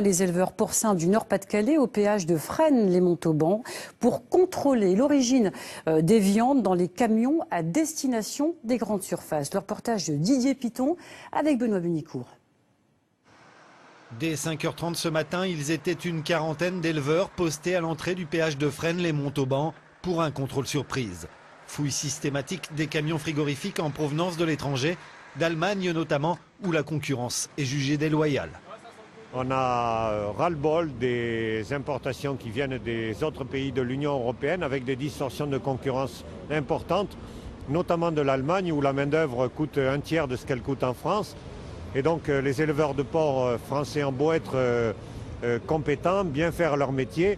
Les éleveurs porcins du Nord-Pas-de-Calais au péage de Fresnes-les-Montauban pour contrôler l'origine des viandes dans les camions à destination des grandes surfaces. Le reportage de Didier Piton avec Benoît Bunicourt. Dès 5h30 ce matin, ils étaient une quarantaine d'éleveurs postés à l'entrée du péage de Fresnes-les-Montauban pour un contrôle surprise. Fouille systématique des camions frigorifiques en provenance de l'étranger, d'Allemagne notamment, où la concurrence est jugée déloyale. On a ras-le-bol des importations qui viennent des autres pays de l'Union européenne avec des distorsions de concurrence importantes, notamment de l'Allemagne où la main-d'œuvre coûte un tiers de ce qu'elle coûte en France. Et donc les éleveurs de porc français ont beau être compétents, bien faire leur métier,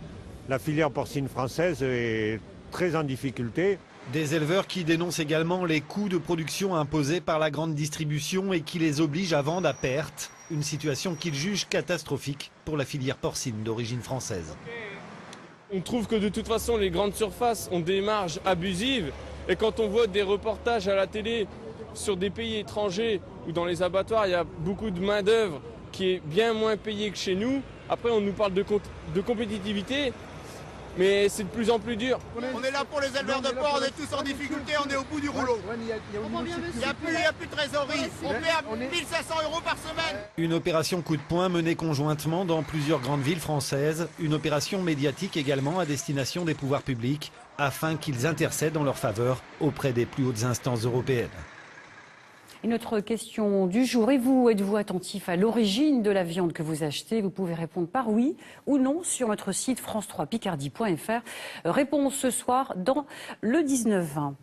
la filière porcine française est très en difficulté. Des éleveurs qui dénoncent également les coûts de production imposés par la grande distribution et qui les obligent à vendre à perte. Une situation qu'ils jugent catastrophique pour la filière porcine d'origine française. On trouve que de toute façon les grandes surfaces ont des marges abusives et quand on voit des reportages à la télé sur des pays étrangers où dans les abattoirs il y a beaucoup de main d'œuvre qui est bien moins payée que chez nous, après on nous parle de compétitivité. Mais c'est de plus en plus dur. On est là pour les éleveurs de porc, on est tous en difficulté, on est au bout du rouleau. Il n'y a plus de trésorerie, on paie à 1 500 € par semaine. Une opération coup de poing menée conjointement dans plusieurs grandes villes françaises. Une opération médiatique également à destination des pouvoirs publics afin qu'ils intercèdent en leur faveur auprès des plus hautes instances européennes. Et notre question du jour, êtes-vous attentif à l'origine de la viande que vous achetez? Vous pouvez répondre par oui ou non sur notre site france3picardie.fr. Réponse ce soir dans le 19-20.